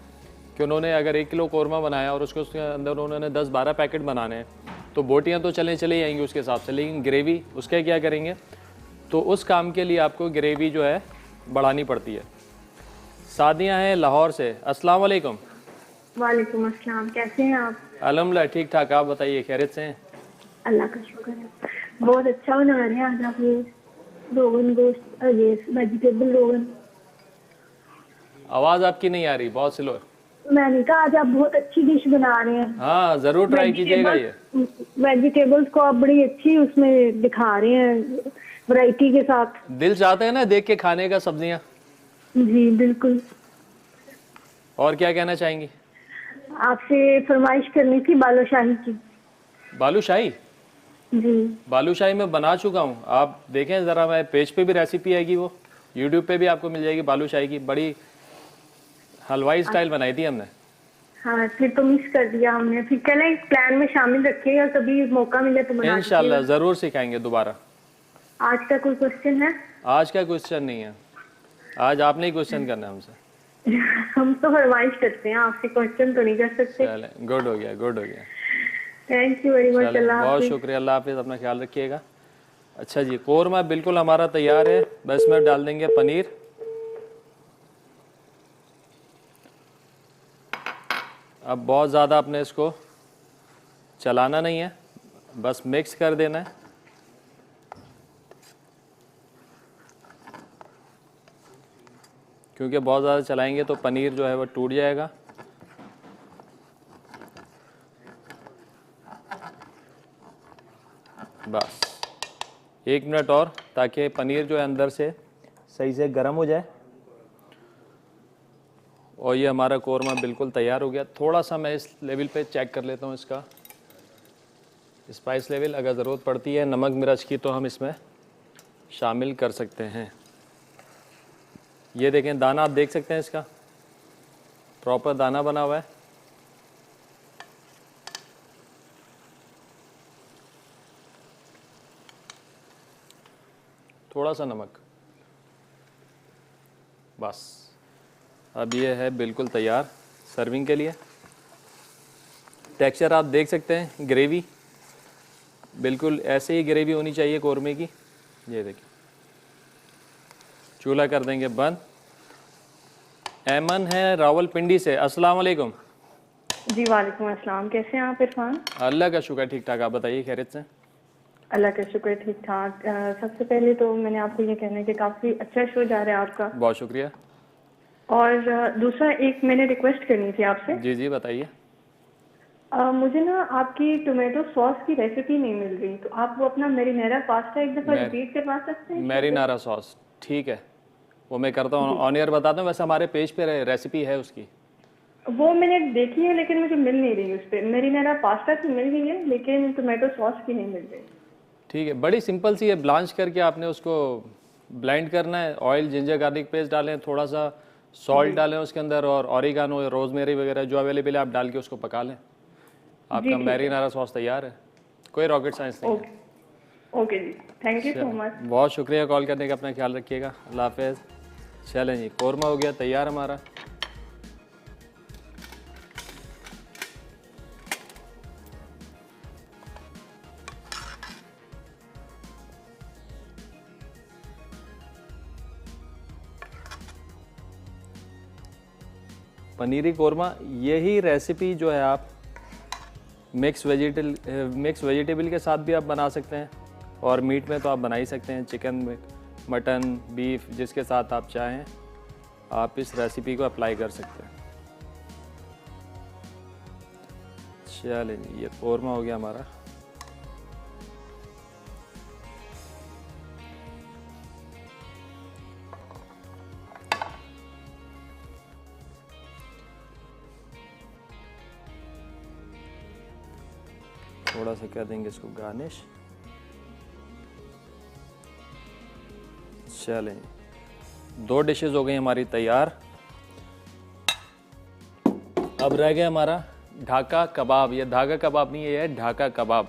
कि उन्होंने अगर 1 किलो कौरमा बनाया और उसके अंदर उन्होंने 10-12 पैकेट बनाने हैं, तो बोटियाँ तो चले ही आएंगी उसके हिसाब से, लेकिन ग्रेवी उसके क्या करेंगे, तो उस काम के लिए आपको ग्रेवी जो है बढ़ानी पड़ती है। सादिया हैं लाहौर से। अस्सलाम वालेकुम। वालेकुम अस्सलाम, कैसे हैं आप? अल्हम्दुलिल्लाह ठीक ठाक, आप बताइए खैरियत से हैं? अल्लाह का शुक्र है। बहुत अच्छा बना रहे हैं आज आप ये रोगन गोश्त, ये वेजिटेबल रोगन। आवाज़ आपकी नहीं आ रही, बहुत स्लो है। मैंने कहा आज आप बहुत अच्छी डिश बना रहे हैं। हाँ ज़रूर ट्राई कीजिएगा। ये वेजिटेबल्स को आप बड़ी अच्छी उसमें दिखा रहे हैं, वैरायटी के साथ। दिल चाहते हैं ना देख के खाने का सब्जियाँ। जी बिल्कुल। और क्या कहना चाहेंगी? आपसे फरमाइश करनी थी बालूशाही की। बालूशाही? जी बालूशाही मैं बना चुका हूँ, आप देखें ज़रा, मैं पेज पे भी रेसिपी आएगी, वो यूट्यूब पे भी आपको मिल जाएगी। बालूशाही की बड़ी हलवाई स्टाइल बनाई थी हमने। हाँ, फिर तो मिस कर दिया हमने। फिर कहना एक प्लान में शामिल रखिएगा, कभी मौका मिले तो बना इंशाल्लाह दीजिएगा। ज़रूर सिखाएंगे दोबारा। आज का कोई क्वेश्चन है? आज का क्वेश्चन नहीं है, आज आपने ही क्वेश्चन करना है हमसे। हम तो फरमाइश करते हैं, आपसे क्वेश्चन तो नहीं कर सकते। चले, गुड हो गया, गुड हो गया। Thank you very much. चले, अल्लाह बहुत हाफिज। शुक्रिया, अल्लाह हाफिज़, अपना ख्याल रखिएगा। अच्छा जी, कोरमा बिल्कुल हमारा तैयार है। बस इसमें डाल देंगे पनीर। अब बहुत ज़्यादा आपने इसको चलाना नहीं है, बस मिक्स कर देना है। क्योंकि बहुत ज़्यादा चलाएंगे तो पनीर जो है वो टूट जाएगा। बस 1 मिनट और, ताकि पनीर जो है अंदर से सही से गर्म हो जाए। और ये हमारा कोरमा बिल्कुल तैयार हो गया। थोड़ा सा मैं इस लेवल पे चेक कर लेता हूँ इसका स्पाइस लेवल। अगर ज़रूरत पड़ती है नमक मिर्च की तो हम इसमें शामिल कर सकते हैं। ये देखें, दाना आप देख सकते हैं, इसका प्रॉपर दाना बना हुआ है। थोड़ा सा नमक, बस। अब ये है बिल्कुल तैयार सर्विंग के लिए। टेक्सचर आप देख सकते हैं, ग्रेवी बिल्कुल ऐसे ही ग्रेवी होनी चाहिए कोरमे की। ये देखिए, चूल्हा कर देंगे बंद। ऐमन है रावलपिंडी से, अस्सलाम वालेकुम। जी वालेकुम अस्सलाम। कैसे हैं आप इरफान? अल्लाह का शुक्र, ठीक ठाक। आप बताइए, खैरियत से? अल्लाह का शुक्र, ठीक ठाक। सबसे पहले तो मैंने आपको ये कहना है कि काफ़ी अच्छा शो जा रहा है आपका। बहुत शुक्रिया। और दूसरा एक मैंने रिक्वेस्ट करनी थी आपसे। जी जी बताइए। मुझे ना आपकी टोमेटो सॉस की रेसिपी नहीं मिल रही, तो आप वो अपना मैरिनेरा पास्ता एक दफ़ा रिपीट करवा सकते हैं? मैरिनारा सॉस, ठीक है, वो मैं करता हूँ, ऑन एयर बताता हूँ। वैसे हमारे पेज पे रेसिपी है उसकी। वो मैंने देखी है लेकिन मुझे मिल नहीं रही उस पर। मैरिनेरा पास्ता की मिल गई है लेकिन टोमेटो सॉस की नहीं मिल रही। ठीक है, बड़ी सिंपल सी है। ब्लांच करके आपने उसको ब्लेंड करना है। ऑयल, जिंजर गार्लिक पेस्ट डालें, थोड़ा सा सॉल्ट डालें उसके अंदर, और ऑरिगानो, रोजमेरी वगैरह जो अवेलेबल है आप डाल के उसको पका लें। आपका मैरिनारा सॉस तैयार है। कोई रॉकेट साइंस नहीं है। ओके जी, थैंक यू सो मच। बहुत शुक्रिया कॉल करने का, अपना ख्याल रखिएगा। अल्लाह हाफिज़। चलें जी, कोरमा हो गया तैयार हमारा। पनीरी कोरमा, यही रेसिपी जो है आप मिक्स वेजिटेबल के साथ भी आप बना सकते हैं, और मीट में तो आप बना ही सकते हैं। चिकन में, मटन, बीफ, जिसके साथ आप चाहें आप इस रेसिपी को अप्लाई कर सकते हैं। चलें जी, ये कोरमा हो गया हमारा। थोड़ा सा कर देंगे इसको गार्निश। चलें, 2 डिशेस हो गई हमारी तैयार। अब रह गया हमारा ढाका कबाब। ये धागा कबाब नहीं है, ये है ढाका कबाब।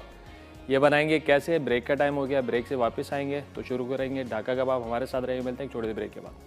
ये बनाएंगे कैसे? ब्रेक का टाइम हो गया, ब्रेक से वापस आएंगे तो शुरू करेंगे ढाका कबाब। हमारे साथ रहेंगे, मिलते हैं एक छोटे से ब्रेक के बाद।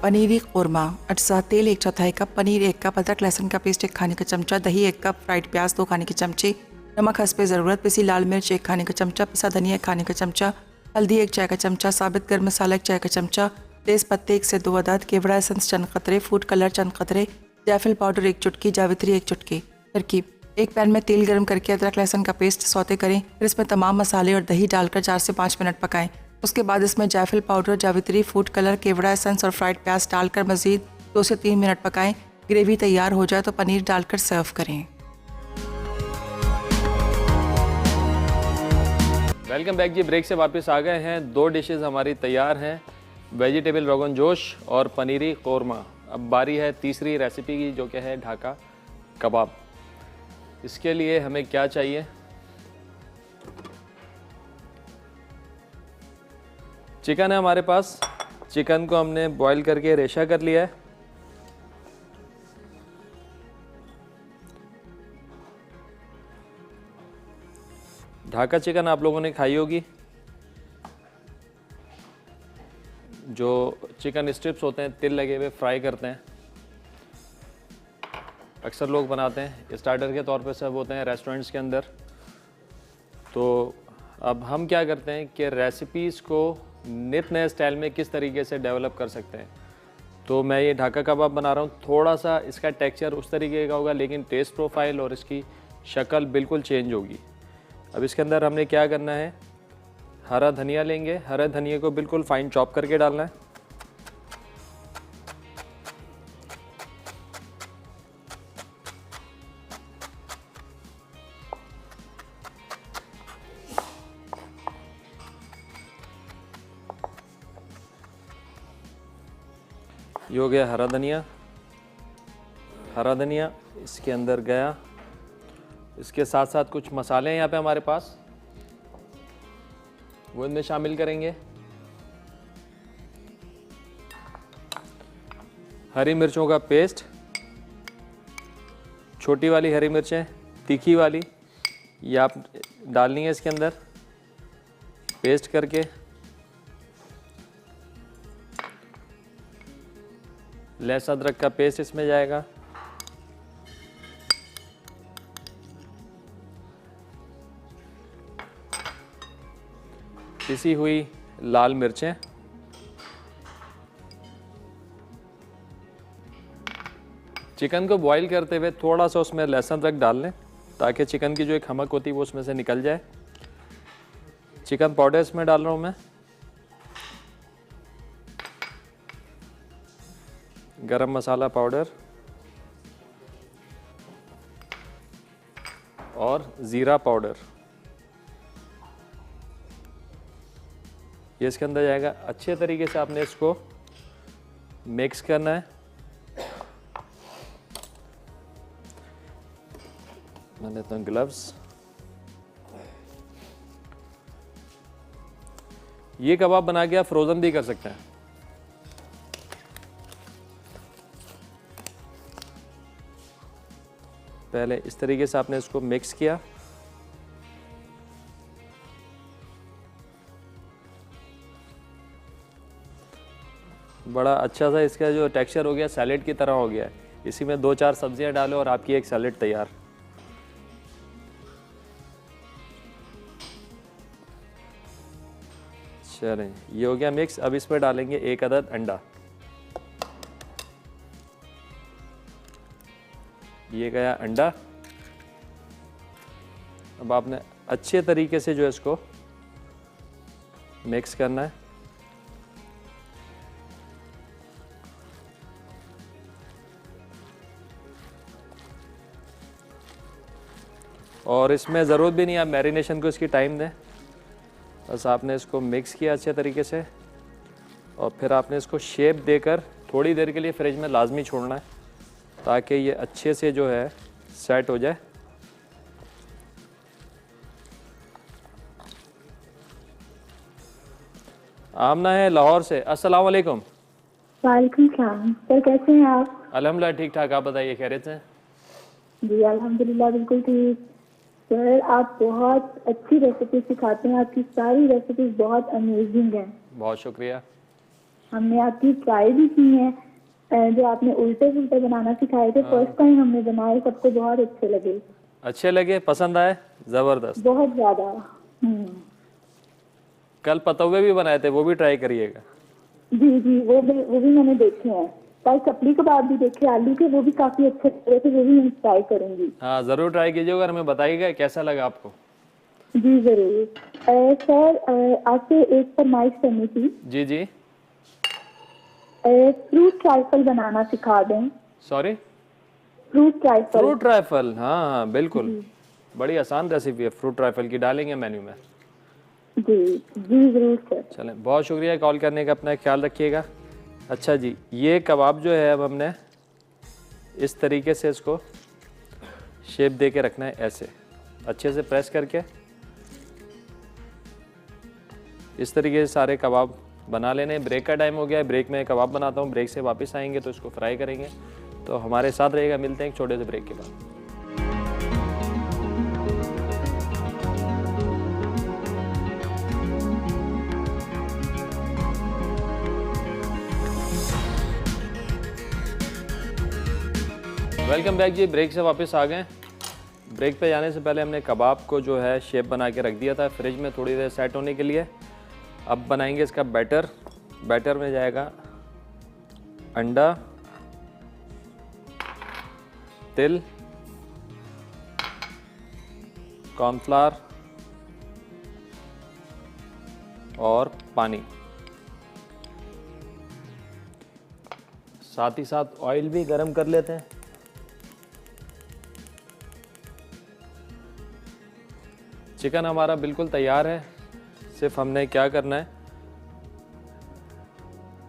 पनीरी कोरमा, अटसा, तेल 1/4 कप, पनीर 1 कप, अदरक लहसुन का पेस्ट 1 खाने का चमचा, दही 1 कप, फ्राइड प्याज 2 खाने के चमचे, नमक हस्बे ज़रूरत, पिसी लाल मिर्च 1 खाने का चमचा, पिसा धनिया 1 खाने का चमचा, हल्दी 1 चाय का चमचा, साबित गर्म मसाला 1 चाय का चमचा, तेज़ पत्ते 1 से 2 अदद, केवड़ा एसेंस चंद कतरे, फूड कलर चंद कतरे, जायफल पाउडर 1 चुटकी, जावित्री 1 चुटकी। तरकीब: एक पैन में तेल गर्म करके अदरक लहसुन का पेस्ट सौते करें, फिर इसमें तमाम मसाले और दही डालकर 4 से 5 मिनट पकाएं। उसके बाद इसमें जायफल पाउडर, जावित्री, फूड कलर, केवड़ा एसेंस और फ्राइड प्याज डालकर मज़ीद 2 से 3 मिनट पकाएं। ग्रेवी तैयार हो जाए तो पनीर डालकर सर्व करें। वेलकम बैक जी, ब्रेक से वापस आ गए हैं। 2 डिशेस हमारी तैयार हैं, वेजिटेबल रोगन जोश और पनीरी कोरमा। अब बारी है तीसरी रेसिपी की, जो कि है ढाका कबाब। इसके लिए हमें क्या चाहिए? चिकन है हमारे पास। चिकन को हमने बॉईल करके रेशा कर लिया है। ढाका चिकन आप लोगों ने खाई होगी, जो चिकन स्ट्रिप्स होते हैं तिल लगे हुए फ्राई करते हैं, अक्सर लोग बनाते हैं, स्टार्टर के तौर पे सब होते हैं रेस्टोरेंट्स के अंदर। तो अब हम क्या करते हैं कि रेसिपीज़ को नित नए स्टाइल में किस तरीके से डेवलप कर सकते हैं। तो मैं ये ढाका कबाब बना रहा हूँ। थोड़ा सा इसका टेक्सचर उस तरीके का होगा, लेकिन टेस्ट प्रोफाइल और इसकी शक्ल बिल्कुल चेंज होगी। अब इसके अंदर हमने क्या करना है, हरा धनिया लेंगे, हरा धनिया को बिल्कुल फाइन चॉप करके डालना है। ये हो गया हरा धनिया। हरा धनिया इसके अंदर गया। इसके साथ साथ कुछ मसाले हैं यहाँ पे हमारे पास, वो इनमें शामिल करेंगे। हरी मिर्चों का पेस्ट, छोटी वाली हरी मिर्चें, तीखी वाली, ये आप डालनी है इसके अंदर पेस्ट करके। लहसुन अदरक का पेस्ट इसमें जाएगा। पिसी हुई लाल मिर्चें, चिकन को बॉईल करते हुए थोड़ा सा उसमें लहसुन अदरक डाल लें ताकि चिकन की जो एक खमक होती है वो उसमें से निकल जाए। चिकन पाउडर इसमें डाल रहा हूँ मैं, गरम मसाला पाउडर और ज़ीरा पाउडर, ये इसके अंदर जाएगा। अच्छे तरीके से आपने इसको मिक्स करना है। मैं लेता हूँ ग्लव्स। ये कबाब बना के आप फ्रोज़न भी कर सकते हैं। पहले इस तरीके से आपने इसको मिक्स किया। बड़ा अच्छा सा इसका जो टेक्सचर हो गया सैलेड की तरह हो गया है। इसी में 2-4 सब्जियां डालो और आपकी एक सैलेड तैयार। चलें, ये हो गया मिक्स। अब इसमें डालेंगे 1 अदद अंडा। ये गया अंडा। अब आपने अच्छे तरीके से जो इसको मिक्स करना है। और इसमें ज़रूरत भी नहीं आप मैरिनेशन को इसकी टाइम दें, बस आपने इसको मिक्स किया अच्छे तरीके से और फिर आपने इसको शेप देकर थोड़ी देर के लिए फ्रिज में लाजमी छोड़ना है ताकि ये अच्छे से जो है सेट हो जाए। आमना है लाहौर से। अस्सलाम वालेकुम। वालेकुम सलाम सर, कैसे हैं आप? अल्हम्दुलिल्लाह ठीक ठाक, आप बताइए खैरियत से? जी अल्हम्दुलिल्लाह बिल्कुल ठीक। सर आप बहुत अच्छी रेसिपी सिखाते हैं, आपकी सारी रेसिपी बहुत अमेजिंग हैं। बहुत शुक्रिया। हमने आपकी ट्राई भी की है, जो आपने उल्टे पुल्टे बनाना सिखाए थे फर्स्ट टाइम हमने बनाए, सबको बहुत अच्छे लगे। अच्छे लगे, पसंद आए? ज़बरदस्त, बहुत ज्यादा। कल पतौवे भी बनाए थे, वो भी ट्राई करिएगा। जी जी, वो भी मैंने देखे हैं। कल चपली कबाब भी देखे आलू के, वो भी काफी अच्छे लग रहे थे, वो भी मैं ट्राई करूंगी। हाँ ज़रूर ट्राई कीजिएगा और हमें बताइएगा कैसा लगा आपको। जी जरूर। सर आपसे एक फरमाइश करनी थी। जी जी। फ्रूट ट्राइफल बनाना सिखा दें। Sorry? Fruit trifle. Fruit trifle, हाँ हाँ बिल्कुल, बड़ी आसान रेसिपी है फ्रूट ट्राइफल की, डालेंगे मेन्यू में। जी जी जरूर सर। चलें, बहुत शुक्रिया कॉल करने का, अपना ख्याल रखिएगा। अच्छा जी, ये कबाब जो है अब हमने इस तरीके से इसको शेप दे के रखना है, ऐसे अच्छे से प्रेस करके इस तरीके से सारे कबाब बना लेने। ब्रेक का टाइम हो गया है, ब्रेक में कबाब बनाता हूँ, ब्रेक से वापस आएंगे तो इसको फ्राई करेंगे। तो हमारे साथ रहेगा, मिलते हैं एक छोटे से ब्रेक के बाद। वेलकम बैक जी, ब्रेक से वापस आ गए। ब्रेक पे जाने से पहले हमने कबाब को जो है शेप बना के रख दिया था फ्रिज में थोड़ी देर सेट होने के लिए। अब बनाएंगे इसका बैटर। बैटर में जाएगा अंडा, तिल, कॉर्नफ्लावर और पानी। साथ ही साथ ऑयल भी गरम कर लेते हैं। चिकन हमारा बिल्कुल तैयार है, सिर्फ हमने क्या करना है,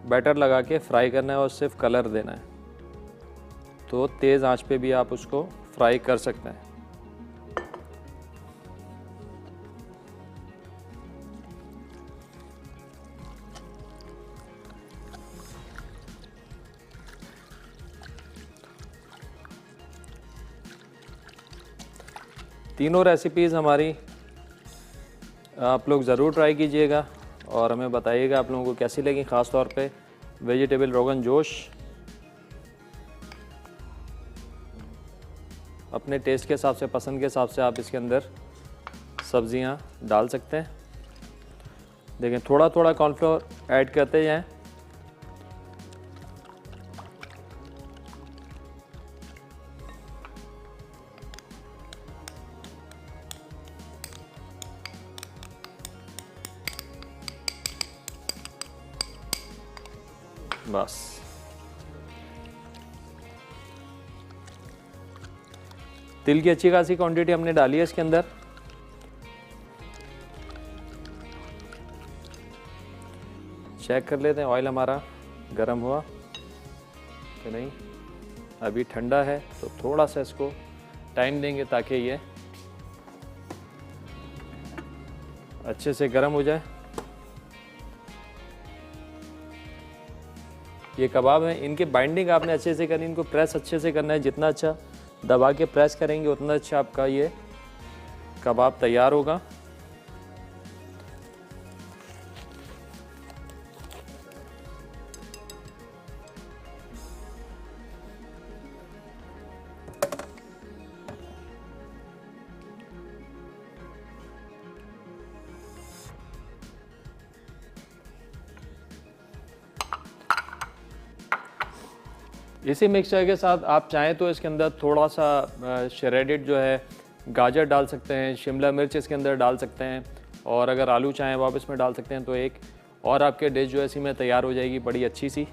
बैटर लगा के फ्राई करना है और सिर्फ कलर देना है। तो तेज़ आंच पे भी आप उसको फ्राई कर सकते हैं। तीनों रेसिपीज़ हमारी आप लोग ज़रूर ट्राई कीजिएगा और हमें बताइएगा आप लोगों को कैसी लगी। ख़ास तौर पे वेजिटेबल रोगन जोश अपने टेस्ट के हिसाब से, पसंद के हिसाब से आप इसके अंदर सब्जियां डाल सकते हैं। देखें, थोड़ा थोड़ा कॉर्नफ्लोर ऐड करते जाएं। बस तिल की अच्छी खासी क्वांटिटी हमने डाली है इसके अंदर। चेक कर लेते हैं ऑयल हमारा गर्म हुआ कि नहीं। अभी ठंडा है तो थोड़ा सा इसको टाइम देंगे ताकि ये अच्छे से गर्म हो जाए। ये कबाब हैं, इनकी बाइंडिंग आपने अच्छे से करनी, इनको प्रेस अच्छे से करना है। जितना अच्छा दबा के प्रेस करेंगे उतना अच्छा आपका ये कबाब तैयार होगा। इसी मिक्सचर के साथ आप चाहें तो इसके अंदर थोड़ा सा श्रेडेड जो है गाजर डाल सकते हैं, शिमला मिर्च इसके अंदर डाल सकते हैं, और अगर आलू चाहें वो आप इसमें डाल सकते हैं। तो एक और आपके डिश जो है इसी में तैयार हो जाएगी बड़ी अच्छी सी।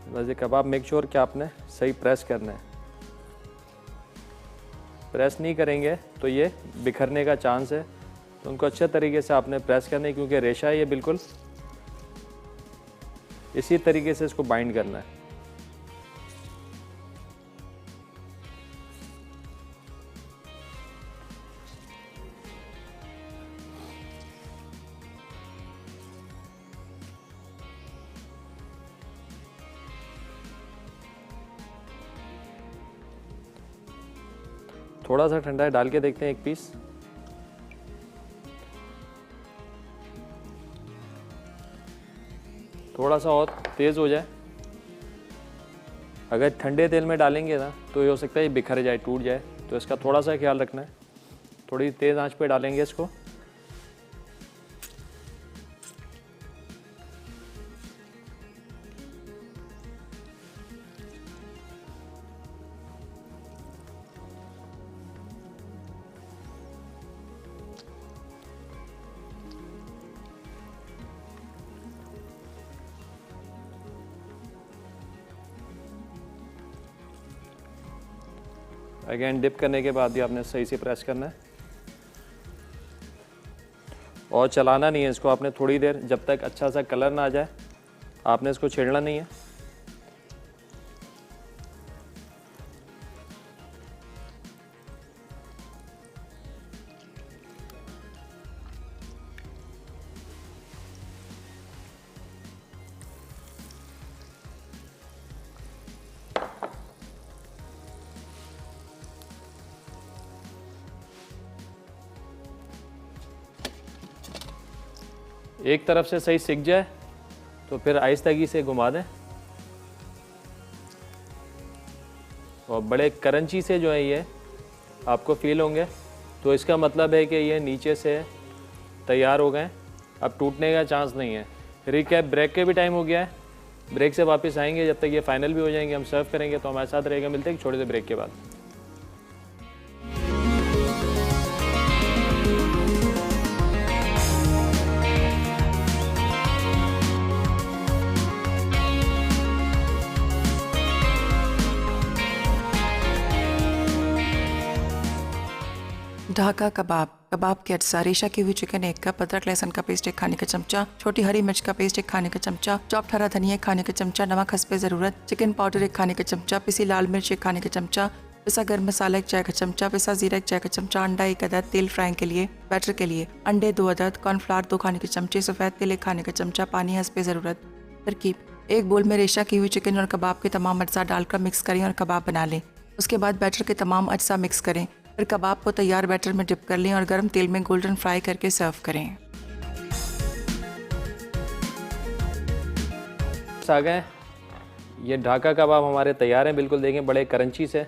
बस ये कबाब मेक श्योर कि आपने सही प्रेस करना है। प्रेस नहीं करेंगे तो ये बिखरने का चांस है, तो उनको अच्छे तरीके से आपने प्रेस करना है, क्योंकि रेशा है ये बिल्कुल इसी तरीके से इसको बाइंड करना है। थोड़ा सा ठंडा है, डाल के देखते हैं एक पीस। थोड़ा सा और तेज़ हो जाए। अगर ठंडे तेल में डालेंगे ना तो ये हो सकता है ये बिखर जाए, टूट जाए, तो इसका थोड़ा सा ख्याल रखना है। थोड़ी तेज़ आंच पे डालेंगे इसको। अगेन डिप करने के बाद भी आपने सही से प्रेस करना है और चलाना नहीं है इसको। आपने थोड़ी देर, जब तक अच्छा सा कलर ना आ जाए, आपने इसको छेड़ना नहीं है। एक तरफ से सही सिक जाए तो फिर आहिस्तागी से घुमा दें और बड़े करंची से जो है ये आपको फील होंगे, तो इसका मतलब है कि ये नीचे से तैयार हो गए, अब टूटने का चांस नहीं है। रिकैप, ब्रेक के भी टाइम हो गया है, ब्रेक से वापस आएंगे, जब तक ये फाइनल भी हो जाएंगे हम सर्व करेंगे, तो हमारे साथ रहेगा। मिलते हैं एक छोटे से ब्रेक के बाद। ढाका कबाब, कबाब के अज्जा, रेशा की हुई चिकन 1 कप, अदरक लहसुन का पेस्ट 1 खाने का चमचा, छोटी हरी मिर्च का पेस्ट 1 खाने का चमचा, चॉप्ड हरा धनिया 1 खाने का चमचा, नमक हस्बे ज़रूरत, चिकन पाउडर 1 खाने का चमचा, पिसी लाल मिर्च 1 खाने का चमचा, पिसा गर्म मसाला 1 चाय का चमचा, पिसा जीरा 1 चाय का चमचा, अंडा 1 अदद, तेल फ्राइंग के लिए, बैटर के लिए, अंडे 2 अदद, कॉर्नफ्लावर 2 खाने के चमचे, सफ़ेद तेल 1 खाने का चमचा, पानी हस्बे ज़रूरत। तरकीब: एक बोल में रेशा की हुई चिकन और कबाब के तमाम अज्जा डालकर मिक्स करें और कबाब बना लें। उसके बाद बैटर के तमाम अज्जा मिक्स करें, फिर कबाब को तैयार बैटर में डिप कर लें और गर्म तेल में गोल्डन फ्राई करके सर्व करें। आ गए, ये ढाका कबाब हमारे तैयार हैं, बिल्कुल देखें बड़े करंची से।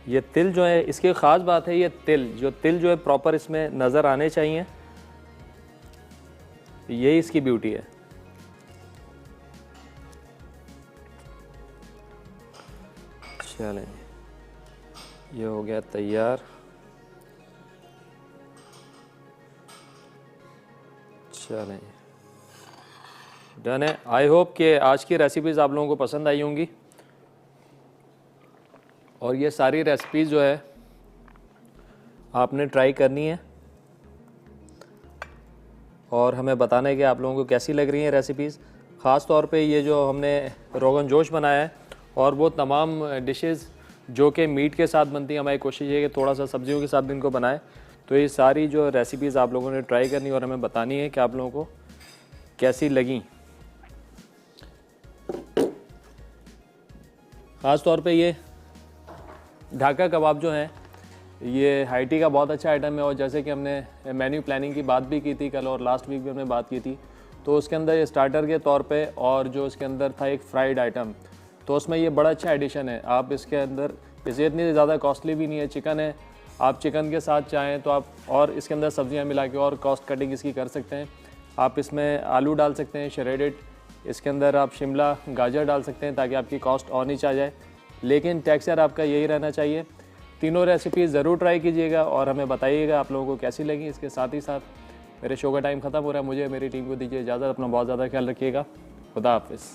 ये तिल जो है, इसकी ख़ास बात है, ये तिल जो है प्रॉपर इसमें नज़र आने चाहिए, यही इसकी ब्यूटी है। चलें, ये हो गया तैयार। चलें, डन है। आई होप कि आज की रेसिपीज़ आप लोगों को पसंद आई होंगी, और ये सारी रेसिपीज़ जो है आपने ट्राई करनी है और हमें बताना है कि आप लोगों को कैसी लग रही हैं रेसिपीज़। ख़ास तौर पे ये जो हमने रोगन जोश बनाया है और वो तमाम डिशेस जो कि मीट के साथ बनती हैं, हमारी कोशिश है कि थोड़ा सा सब्जियों के साथ भी इनको बनाएं। तो ये सारी जो रेसिपीज़ आप लोगों ने ट्राई करनी और हमें बतानी है कि आप लोगों को कैसी लगी। ख़ास तौर पे ये ढाका कबाब जो है, ये हाइटी का बहुत अच्छा आइटम है, और जैसे कि हमने मेन्यू प्लानिंग की बात भी की थी कल, और लास्ट वीक भी हमने बात की थी, तो उसके अंदर ये स्टार्टर के तौर पे और जो इसके अंदर था एक फ्राइड आइटम, तो उसमें ये बड़ा अच्छा एडिशन है। आप इसके अंदर, इसे इतनी ज़्यादा कॉस्टली भी नहीं है, चिकन है, आप चिकन के साथ चाहें तो आप और इसके अंदर सब्जियां मिला के और कॉस्ट कटिंग इसकी कर सकते हैं। आप इसमें आलू डाल सकते हैं श्रेडेड, इसके अंदर आप शिमला गाजर डाल सकते हैं ताकि आपकी कॉस्ट और नीचे आ जाए, लेकिन टेक्सचर आपका यही रहना चाहिए। तीनों रेसिपीज़ ज़रूर ट्राई कीजिएगा और हमें बताइएगा आप लोगों को कैसी लगी। इसके साथ ही साथ मेरे शो का टाइम ख़त्म हो रहा है, मुझे मेरी टीम को दीजिए इजाज़त। अपना बहुत ज़्यादा ख्याल रखिएगा। खुदा हाफिज़।